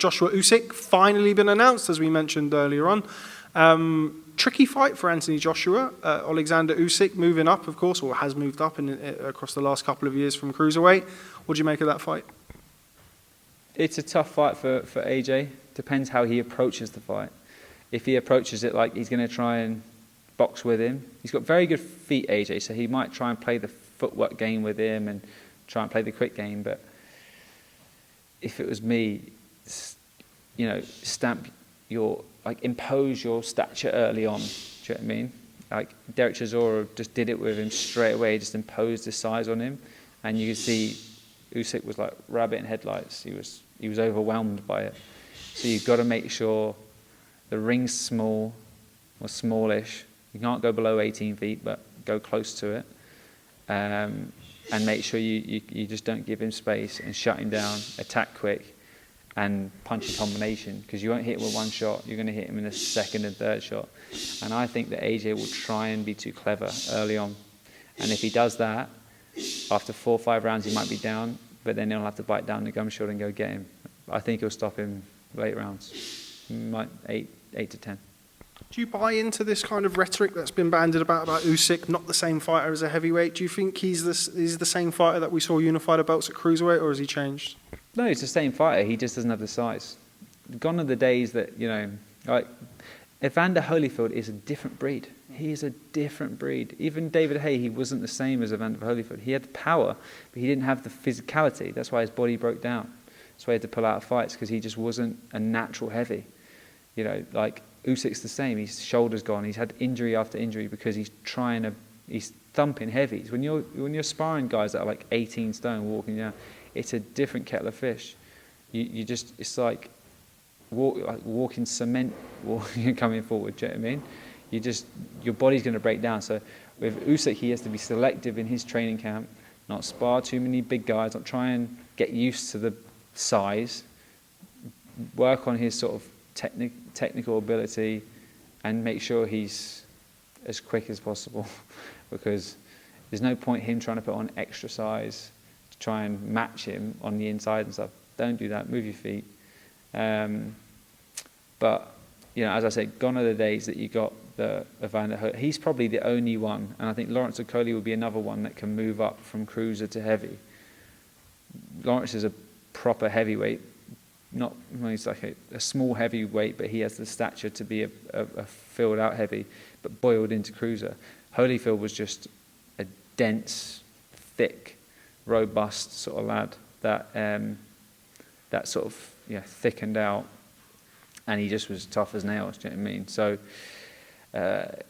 Joshua Usyk finally been announced, as we mentioned earlier on. Tricky fight for Anthony Joshua. Alexander Usyk moving up, of course, or has moved up across the last couple of years from cruiserweight. What do you make of that fight? It's a tough fight for AJ. Depends how he approaches the fight. If he approaches it like he's going to try and box with him, he's got very good feet, AJ, so he might try and play the footwork game with him and try and play the quick game. But if it was me, impose your stature early on. Do you know what I mean? Like Derek Chisora just did it with him straight away, just imposed his size on him, and you can see Usyk was like rabbit in headlights. He was overwhelmed by it. So you've got to make sure the ring's small or smallish. You can't go below 18 feet, but go close to it, and make sure you just don't give him space and shut him down, attack quick, and punch in combination, because you won't hit him with one shot. You're going to hit him in the second and third shot. And I think that AJ will try and be too clever early on. And if he does that, after 4 or 5 rounds, he might be down, but then he'll have to bite down the gum shot and go get him. I think he'll stop him late rounds, might 8 to 10. Do you buy into this kind of rhetoric that's been bandied about Usyk, not the same fighter as a heavyweight? Do you think he's the same fighter that we saw unify the belts at cruiserweight, or has he changed? No, he's the same fighter. He just doesn't have the size. Gone are the days that, like Evander Holyfield is a different breed. He is a different breed. Even David Haye, he wasn't the same as Evander Holyfield. He had power, but he didn't have the physicality. That's why his body broke down. That's why he had to pull out of fights, because he just wasn't a natural heavy. Like Usyk's the same. His shoulder's gone. He's had injury after injury because he's thumping heavies. When you're sparring guys that are like 18 stone walking down, it's a different kettle of fish. It's like walking cement, coming forward. Do you know what I mean? Your body's going to break down. So with Usyk, he has to be selective in his training camp, not spar too many big guys, not try and get used to the size, work on his sort of technical ability, and make sure he's as quick as possible, because there's no point him trying to put on extra size to try and match him on the inside and stuff. Don't do that. Move your feet. But as I said, gone are the days that you got the Evander Holyfield. He's probably the only one, and I think Lawrence Okoli will be another one that can move up from cruiser to heavy. Lawrence is a proper heavyweight. He's like a small heavyweight, but he has the stature to be a filled out heavy, but boiled into cruiser. Holyfield was just a dense, thick, robust sort of lad that sort of thickened out, and he just was tough as nails. Do you know what I mean? So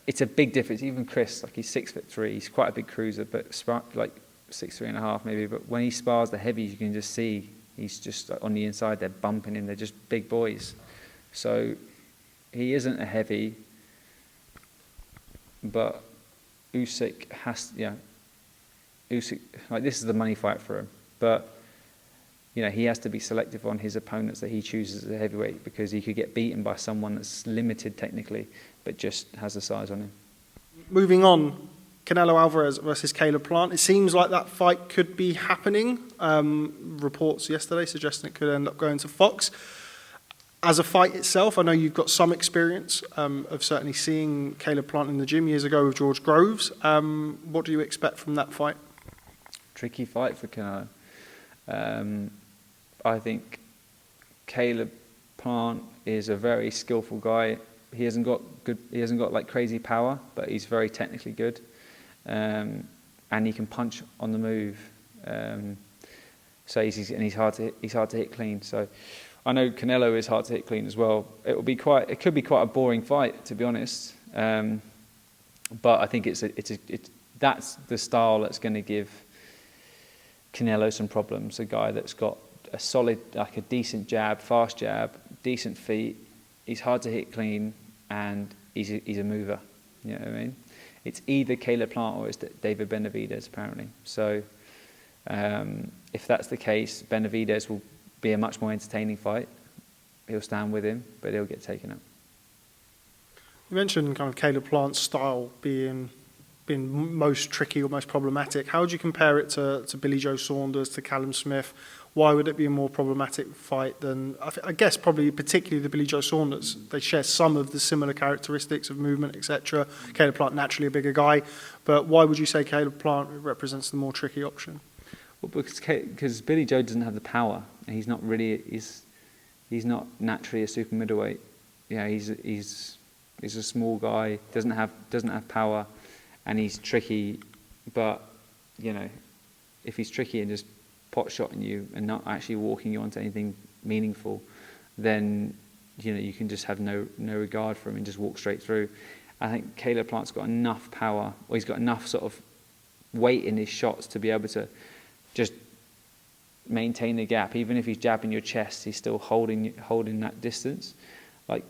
it's a big difference. Even Chris, like he's 6'3", he's quite a big cruiser, but like 6'3.5" maybe. But when he spars the heavies, you can just see. He's just on the inside, they're bumping him, they're just big boys. So he isn't a heavy, but Usyk Usyk, like this is the money fight for him. But, he has to be selective on his opponents that he chooses as a heavyweight, because he could get beaten by someone that's limited technically, but just has the size on him. Moving on, Canelo Alvarez versus Caleb Plant. It seems like that fight could be happening. Reports yesterday suggesting it could end up going to Fox. As a fight itself, I know you've got some experience of certainly seeing Caleb Plant in the gym years ago with George Groves. What do you expect from that fight? Tricky fight for Canelo. I think Caleb Plant is a very skillful guy. He hasn't got like crazy power, but he's very technically good. And he can punch on the move, so he's hard to hit clean. So I know Canelo is hard to hit clean as well. It could be quite a boring fight, to be honest. But I think that's the style that's going to give Canelo some problems. A guy that's got a solid, like a decent jab, fast jab, decent feet. He's hard to hit clean, and he's a mover. You know what I mean? It's either Caleb Plant or it's David Benavidez, apparently. So if that's the case, Benavidez will be a much more entertaining fight. He'll stand with him, but he'll get taken out. You mentioned kind of Caleb Plant's style being most tricky or most problematic. How would you compare it to Billy Joe Saunders, to Callum Smith? why would it be a more problematic fight than, I guess probably particularly the Billy Joe Saunders? They share some of the similar characteristics of movement, etc. Caleb-Plant, naturally a bigger guy, but why would you say Caleb-Plant represents the more tricky option? Well, because Billy Joe doesn't have the power, and he's not naturally a super middleweight. He's a small guy, doesn't have power, and he's tricky. But if he's tricky and just pot shotting you and not actually walking you onto anything meaningful, then you can just have no regard for him and just walk straight through. I think Caleb-Plant's got enough power, or he's got enough sort of weight in his shots to be able to just maintain the gap. Even if he's jabbing your chest, he's still holding that distance. Like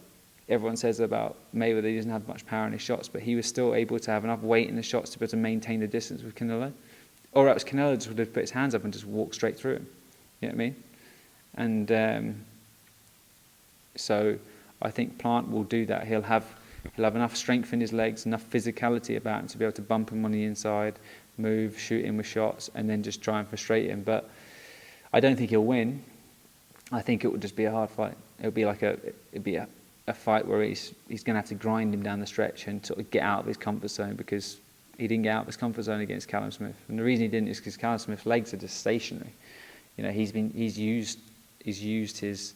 everyone says about Mayweather, he doesn't have much power in his shots, but he was still able to have enough weight in the shots to be able to maintain the distance with Canelo. Or else Canelo just would have put his hands up and just walked straight through him. You know what I mean? And so I think Plant will do that. He'll have enough strength in his legs, enough physicality about him to be able to bump him on the inside, move, shoot him with shots, and then just try and frustrate him. But I don't think he'll win. I think it would just be a hard fight. It'd be a fight where he's going to have to grind him down the stretch and sort of get out of his comfort zone, because he didn't get out of his comfort zone against Callum Smith. And the reason he didn't is because Callum Smith's legs are just stationary. He's used his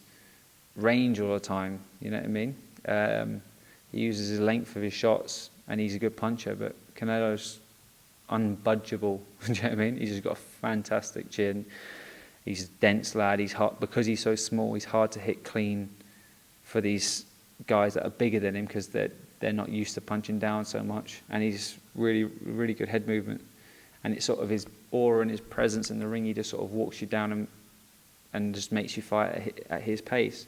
range all the time. You know what I mean? He uses his length of his shots, and he's a good puncher. But Canelo's unbudgeable. Do you know what I mean? He's just got a fantastic chin. He's a dense lad. He's hard because he's so small. He's hard to hit clean for these guys that are bigger than him, because they're not used to punching down so much. And he's really, really good head movement. And it's sort of his aura and his presence in the ring. He just sort of walks you down and just makes you fight at his pace.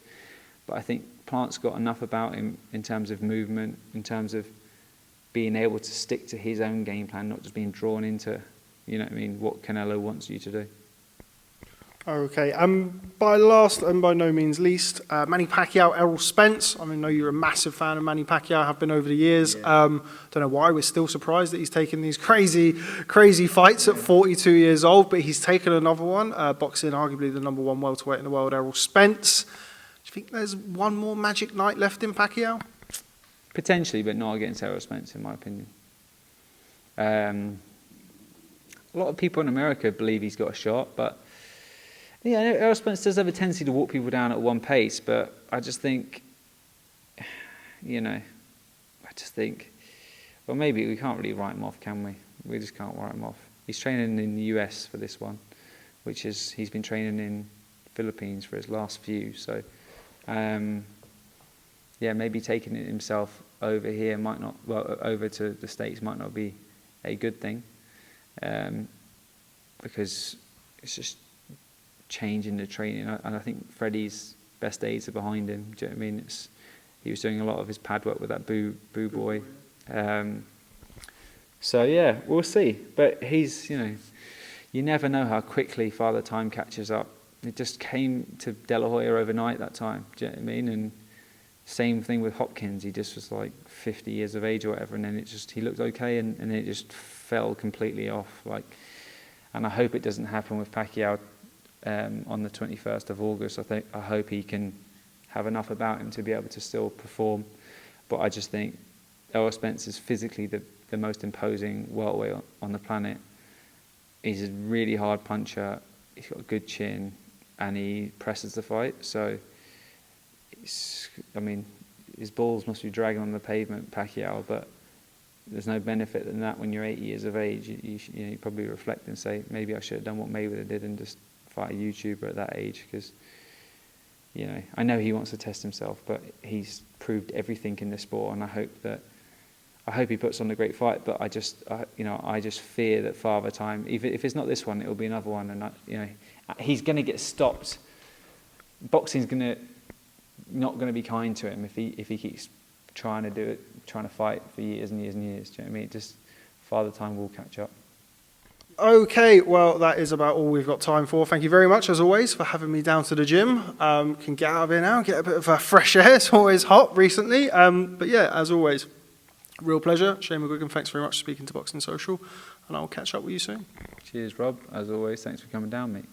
But I think Plant's got enough about him in terms of movement, in terms of being able to stick to his own game plan, not just being drawn into, what Canelo wants you to do. Okay, by last and by no means least, Manny Pacquiao, Errol Spence. I know you're a massive fan of Manny Pacquiao, have been over the years. Yeah. Don't know why we're still surprised that he's taken these crazy fights at 42 years old, but he's taken another one, boxing arguably the number one welterweight in the world, Errol Spence. Do you think there's one more magic night left in Pacquiao? Potentially, but not against Errol Spence, in my opinion. A lot of people in America believe he's got a shot, but Errol Spence does have a tendency to walk people down at one pace, but I just think, well, maybe we can't really write him off, can we? We just can't write him off. He's training in the US for this one, he's been training in Philippines for his last few, so maybe taking it himself over here over to the States might not be a good thing, because it's just changing the training. And I think Freddie's best days are behind him. Do you know what I mean? He was doing a lot of his pad work with that boo boy. So yeah, we'll see. But he's, you never know how quickly Father Time catches up. It just came to De La Hoya overnight that time. Do you know what I mean? And same thing with Hopkins. He just was like 50 years of age or whatever, and then he looked okay, and then it just fell completely off. And I hope it doesn't happen with Pacquiao on the 21st of August. I hope he can have enough about him to be able to still perform. But I just think Errol Spence is physically the most imposing welterweight on the planet. He's a really hard puncher. He's got a good chin, and he presses the fight. So, his balls must be dragging on the pavement, Pacquiao. But there's no benefit in that when you're 80 years of age. You probably reflect and say, maybe I should have done what Mayweather did and just fight a YouTuber at that age, because I know he wants to test himself, but he's proved everything in this sport, and I hope he puts on a great fight. But I just fear that Father Time, if it's not this one, it will be another one, and he's going to get stopped. Boxing's not going to be kind to him if he keeps trying to do it, trying to fight for years and years and years. Do you know what I mean? Just Father Time will catch up. Okay, well, that is about all we've got time for. Thank you very much, as always, for having me down to the gym. Can get out of here now, get a bit of fresh air. It's always hot recently. But yeah, as always, real pleasure. Shane McGuigan, thanks very much for speaking to Boxing Social, and I'll catch up with you soon. Cheers, Rob. As always, thanks for coming down, mate.